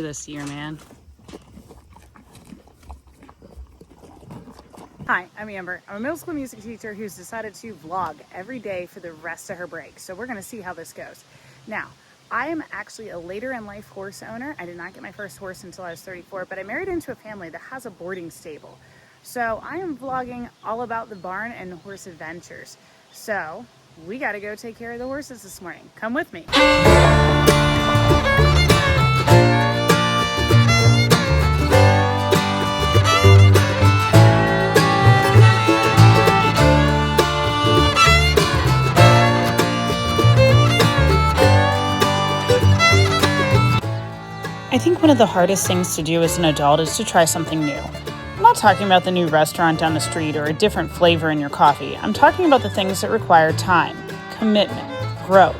this year, man. Hi, I'm Amber. I'm a middle school music teacher who's decided to vlog every day for the rest of her break. So we're going to see how this goes. Now, I am actually a later in life horse owner. I did not get my first horse until I was 34, but I married into a family that has a boarding stable. So I am vlogging all about the barn and horse adventures. So we got to go take care of the horses this morning. Come with me. I think one of the hardest things to do as an adult is to try something new. I'm not talking about the new restaurant down the street or a different flavor in your coffee. I'm talking about the things that require time, commitment, growth.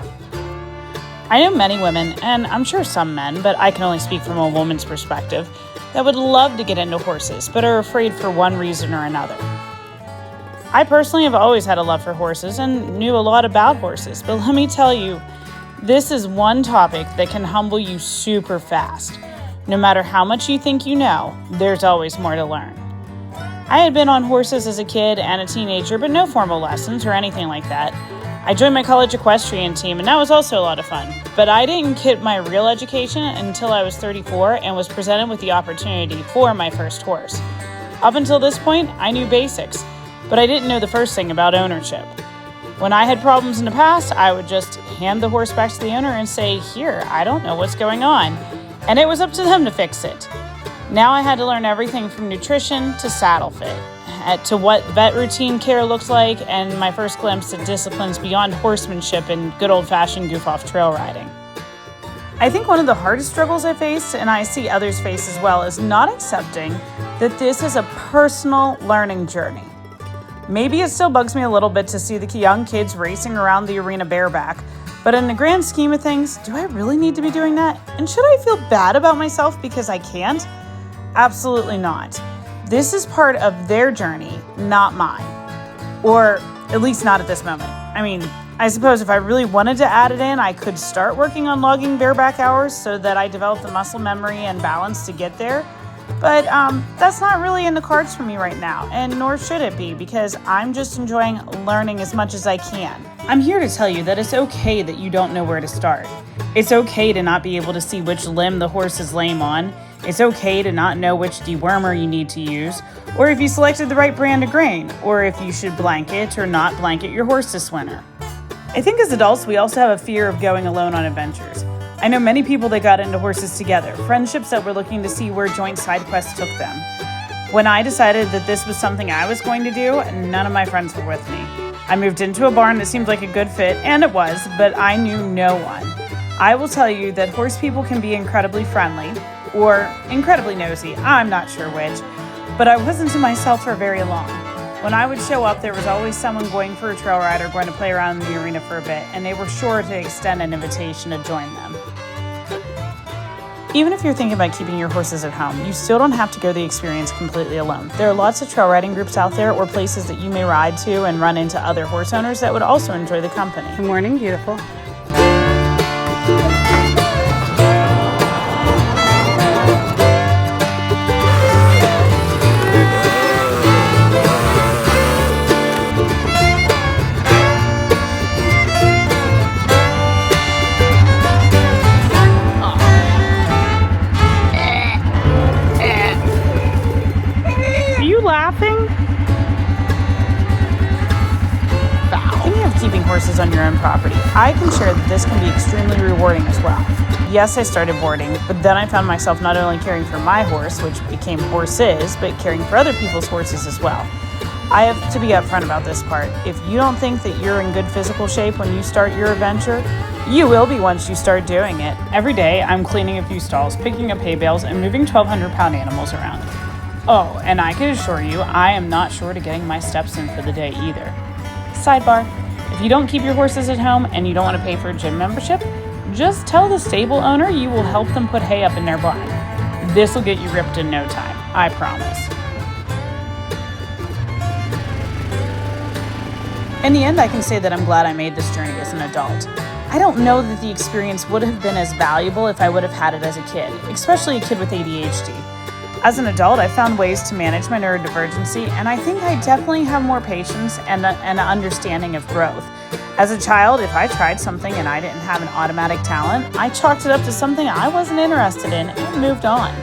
I know many women, and I'm sure some men, but I can only speak from a woman's perspective, that would love to get into horses, but are afraid for one reason or another. I personally have always had a love for horses and knew a lot about horses, but let me tell you, this is one topic that can humble you super fast. No matter how much you think you know, there's always more to learn. I had been on horses as a kid and a teenager, but no formal lessons or anything like that. I joined my college equestrian team, and that was also a lot of fun. But I didn't get my real education until I was 34 and was presented with the opportunity for my first horse. Up until this point, I knew basics, but I didn't know the first thing about ownership. When I had problems in the past, I would just hand the horse back to the owner and say, "Here, I don't know what's going on." And it was up to them to fix it. Now I had to learn everything from nutrition to saddle fit, to what vet routine care looked like, and my first glimpse at disciplines beyond horsemanship and good old-fashioned goof-off trail riding. I think one of the hardest struggles I faced, and I see others face as well, is not accepting that this is a personal learning journey. Maybe it still bugs me a little bit to see the young kids racing around the arena bareback, but in the grand scheme of things, do I really need to be doing that? And should I feel bad about myself because I can't? Absolutely not. This is part of their journey, not mine. Or at least not at this moment. I mean, I suppose if I really wanted to add it in, I could start working on logging bareback hours so that I develop the muscle memory and balance to get there. But that's not really in the cards for me right now, and nor should it be, because I'm just enjoying learning as much as I can. I'm here to tell you that it's okay that you don't know where to start. It's okay to not be able to see which limb the horse is lame on. It's okay to not know which dewormer you need to use, or if you selected the right brand of grain, or if you should blanket or not blanket your horse this winter. I think as adults, we also have a fear of going alone on adventures. I know many people that got into horses together, friendships that were looking to see where joint side quests took them. When I decided that this was something I was going to do, none of my friends were with me. I moved into a barn that seemed like a good fit, and it was, but I knew no one. I will tell you that horse people can be incredibly friendly, or incredibly nosy, I'm not sure which, but I wasn't to myself for very long. When I would show up, there was always someone going for a trail ride or going to play around in the arena for a bit, and they were sure to extend an invitation to join them. Even if you're thinking about keeping your horses at home, you still don't have to go the experience completely alone. There are lots of trail riding groups out there or places that you may ride to and run into other horse owners that would also enjoy the company. Good morning, beautiful. Laughing? Thinking of keeping horses on your own property, I can share that this can be extremely rewarding as well. Yes, I started boarding, but then I found myself not only caring for my horse, which became horses, but caring for other people's horses as well. I have to be upfront about this part. If you don't think that you're in good physical shape when you start your adventure, you will be once you start doing it. Every day, I'm cleaning a few stalls, picking up hay bales, and moving 1,200-pound animals around. Oh, and I can assure you, I am not short of getting my steps in for the day either. Sidebar, if you don't keep your horses at home and you don't want to pay for a gym membership, just tell the stable owner you will help them put hay up in their barn. This will get you ripped in no time, I promise. In the end, I can say that I'm glad I made this journey as an adult. I don't know that the experience would have been as valuable if I would have had it as a kid, especially a kid with ADHD. As an adult, I found ways to manage my neurodivergency, and I think I definitely have more patience and an understanding of growth. As a child, if I tried something and I didn't have an automatic talent, I chalked it up to something I wasn't interested in and moved on.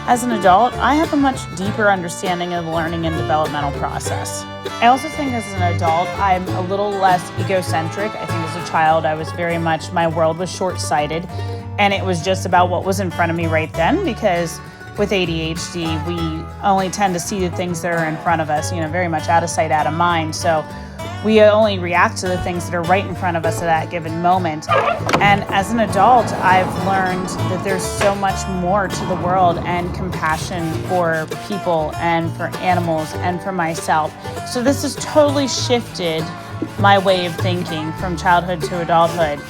As an adult, I have a much deeper understanding of the learning and developmental process. I also think as an adult, I'm a little less egocentric. I think as a child, I was very much, my world was short-sighted, and it was just about what was in front of me right then, because with ADHD, we only tend to see the things that are in front of us, very much out of sight, out of mind. So we only react to the things that are right in front of us at that given moment. And as an adult, I've learned that there's so much more to the world, and compassion for people and for animals and for myself. So this has totally shifted my way of thinking from childhood to adulthood.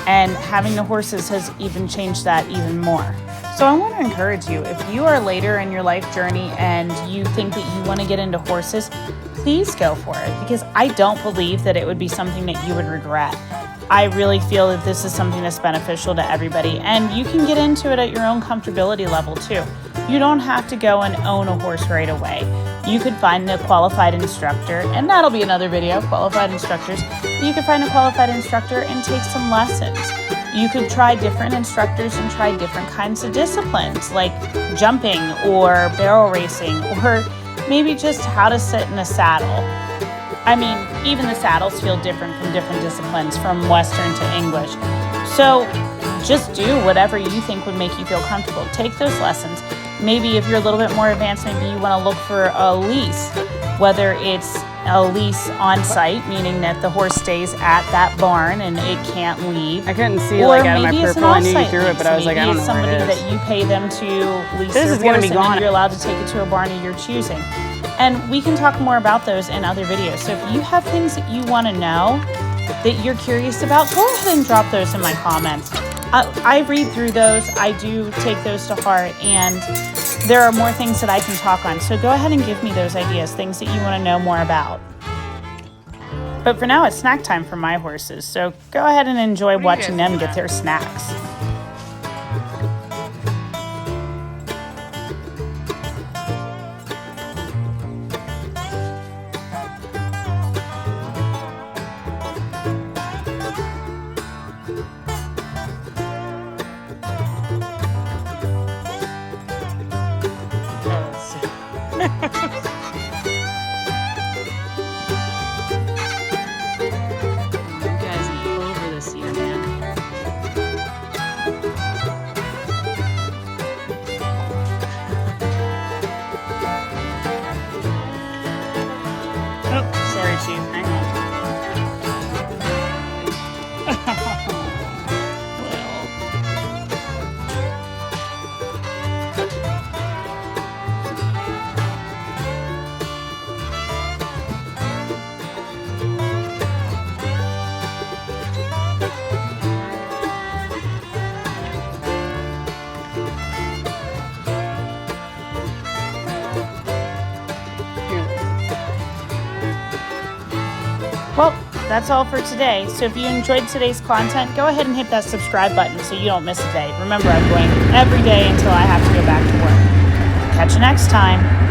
And having the horses has even changed that even more. So I want to encourage you, if you are later in your life journey and you think that you want to get into horses, please go for it, because I don't believe that it would be something that you would regret. I really feel that this is something that's beneficial to everybody, and you can get into it at your own comfortability level too. You don't have to go and own a horse right away. You could find a qualified instructor, and that'll be another video, qualified instructors. You could find a qualified instructor and take some lessons. You could try different instructors and try different kinds of disciplines, like jumping or barrel racing, or maybe just how to sit in a saddle. I mean, even the saddles feel different from different disciplines, from Western to English. So just do whatever you think would make you feel comfortable. Take those lessons. Maybe if you're a little bit more advanced, maybe you want to look for a lease, whether it's a lease on site, meaning that the horse stays at that barn and it can't leave. I couldn't see out of my purple. I knew you threw it, but I was like, I don't know where it is. Maybe it's somebody that you pay them to lease their horse, and then you're allowed to take it to a barn of your choosing. And we can talk more about those in other videos. So if you have things that you want to know, that you're curious about, go ahead and drop those in my comments. I read through those. I do take those to heart, and there are more things that I can talk on. So go ahead and give me those ideas, things that you want to know more about. But for now, it's snack time for my horses. So go ahead and enjoy watching them get their snacks. Well, that's all for today. So if you enjoyed today's content, go ahead and hit that subscribe button so you don't miss a day. Remember, I'm going every day until I have to go back to work. Catch you next time.